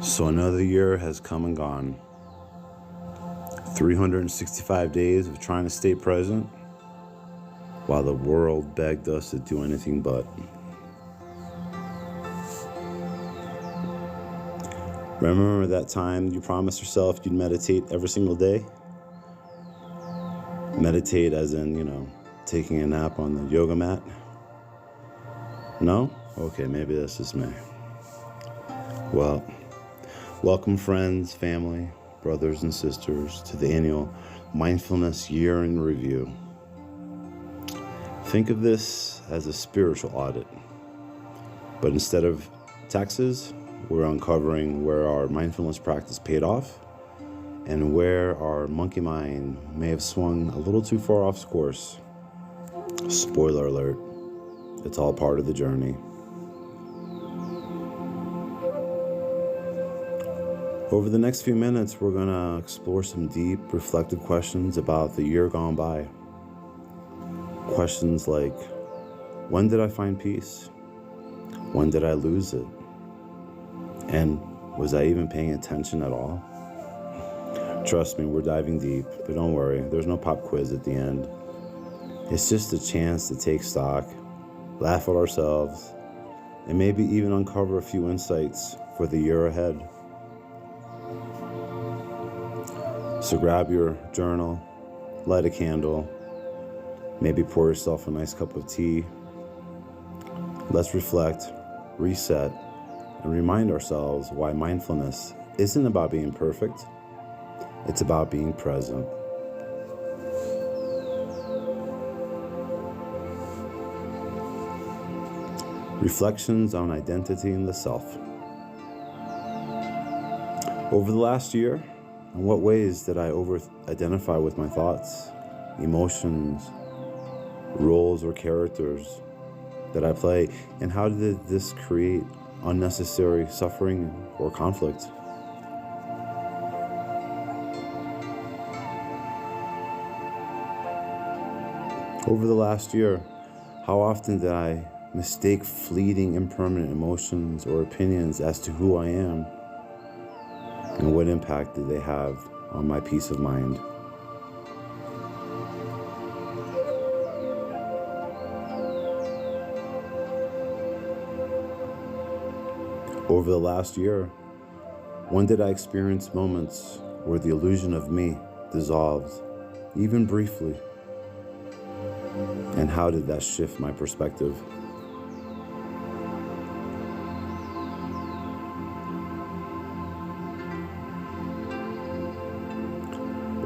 So another year has come and gone. 365 days of trying to stay present while the world begged us to do anything but. Remember that time you promised yourself you'd meditate every single day? Meditate as in, taking a nap on the yoga mat? No? Okay, maybe that's just me. Well, welcome friends, family, brothers and sisters to the annual Mindfulness Year-in-Review. Think of this as a spiritual audit, but instead of taxes, we're uncovering where our mindfulness practice paid off and where our monkey mind may have swung a little too far off course. Spoiler alert, it's all part of the journey. Over the next few minutes, we're going to explore some deep, reflective questions about the year gone by. Questions like, when did I find peace? When did I lose it? And was I even paying attention at all? Trust me, we're diving deep, but don't worry, there's no pop quiz at the end. It's just a chance to take stock, laugh at ourselves, and maybe even uncover a few insights for the year ahead. So grab your journal, light a candle, maybe pour yourself a nice cup of tea. Let's reflect, reset, and remind ourselves why mindfulness isn't about being perfect. It's about being present. Reflections on identity and the self. Over the last year, in what ways did I over-identify with my thoughts, emotions, roles, or characters that I play? And how did this create unnecessary suffering or conflict? Over the last year, how often did I mistake fleeting, impermanent emotions or opinions as to who I am? And what impact did they have on my peace of mind? Over the last year, when did I experience moments where the illusion of me dissolved, even briefly? And how did that shift my perspective?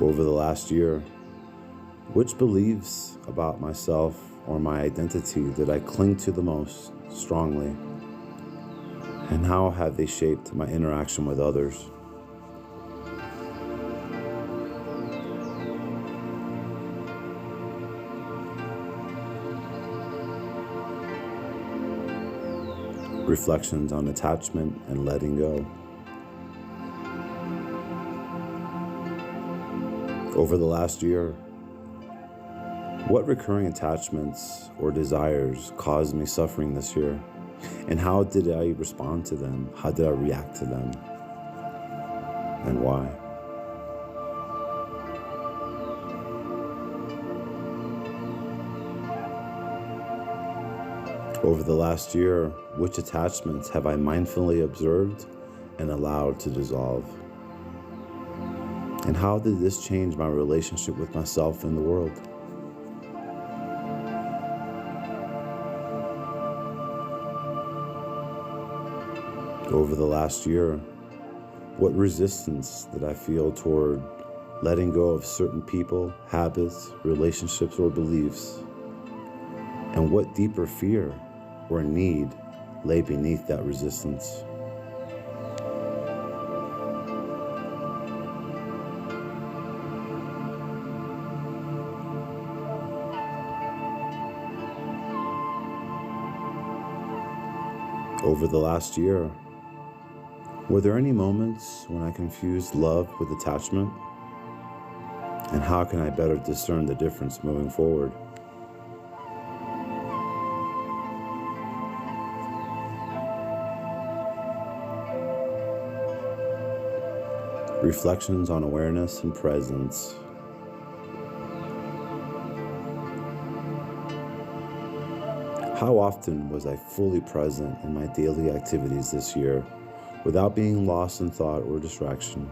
Over the last year, which beliefs about myself or my identity did I cling to the most strongly? And how have they shaped my interaction with others? Reflections on attachment and letting go. Over the last year, what recurring attachments or desires caused me suffering this year? And how did I respond to them? How did I react to them? And why? Over the last year, which attachments have I mindfully observed and allowed to dissolve? And how did this change my relationship with myself and the world? Over the last year, what resistance did I feel toward letting go of certain people, habits, relationships, or beliefs? And what deeper fear or need lay beneath that resistance? Over the last year, were there any moments when I confused love with attachment? And how can I better discern the difference moving forward? Reflections on awareness and presence. How often was I fully present in my daily activities this year without being lost in thought or distraction?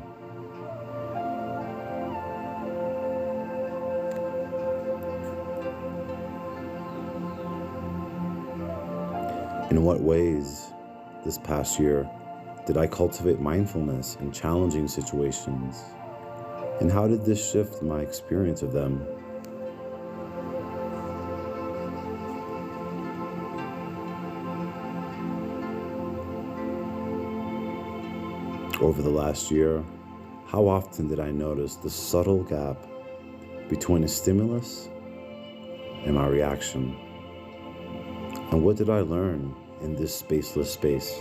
In what ways this past year did I cultivate mindfulness in challenging situations? And how did this shift my experience of them? Over the last year, how often did I notice the subtle gap between a stimulus and my reaction? And what did I learn in this spaceless space?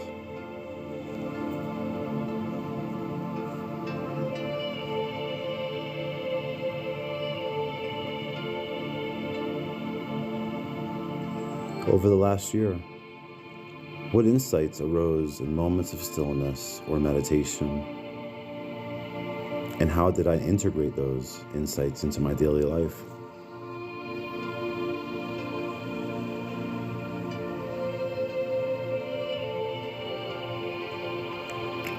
Over the last year, what insights arose in moments of stillness or meditation? And how did I integrate those insights into my daily life?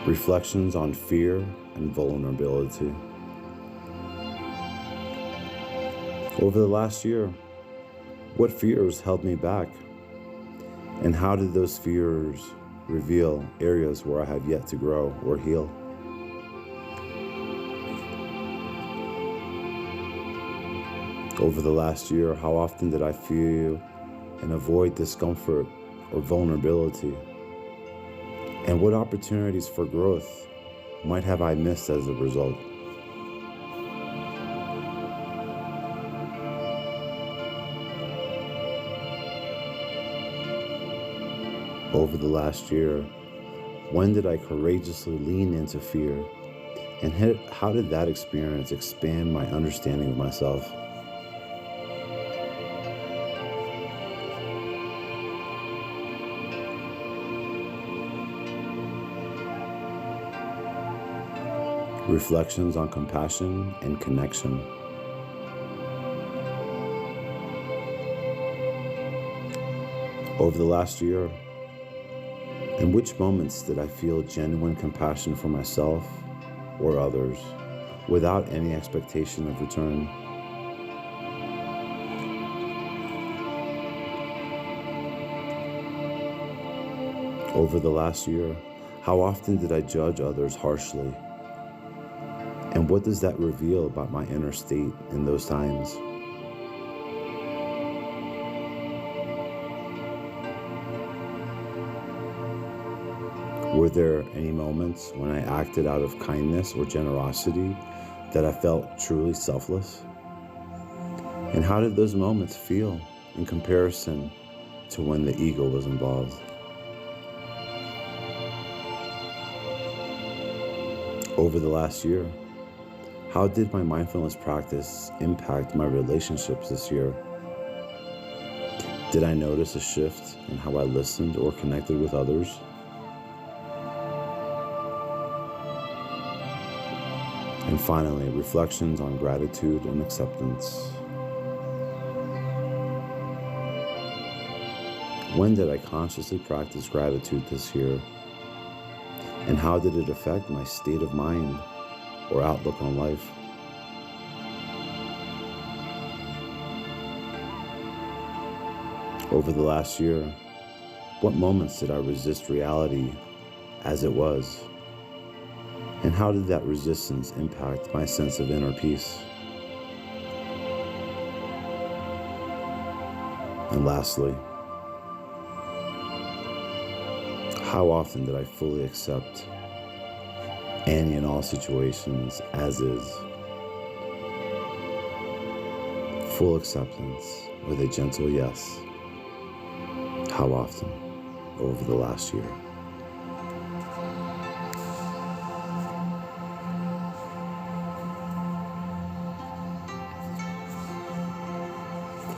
Reflections on fear and vulnerability. Over the last year, what fears held me back? And how did those fears reveal areas where I have yet to grow or heal? Over the last year, how often did I feel and avoid discomfort or vulnerability? And what opportunities for growth might have I missed as a result? Over the last year, when did I courageously lean into fear? And how did that experience expand my understanding of myself? Reflections on compassion and connection. Over the last year, in which moments did I feel genuine compassion for myself or others without any expectation of return? Over the last year, how often did I judge others harshly? And what does that reveal about my inner state in those times? Were there any moments when I acted out of kindness or generosity that I felt truly selfless? And how did those moments feel in comparison to when the ego was involved? Over the last year, how did my mindfulness practice impact my relationships this year? Did I notice a shift in how I listened or connected with others? And finally, reflections on gratitude and acceptance. When did I consciously practice gratitude this year? And how did it affect my state of mind or outlook on life? Over the last year, what moments did I resist reality as it was? And how did that resistance impact my sense of inner peace? And lastly, how often did I fully accept any and all situations as is? Full acceptance with a gentle yes. How often over the last year?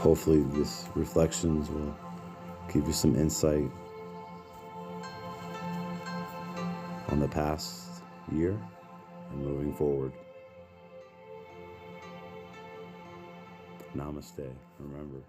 Hopefully these reflections will give you some insight on the past year and moving forward. Namaste. Remember,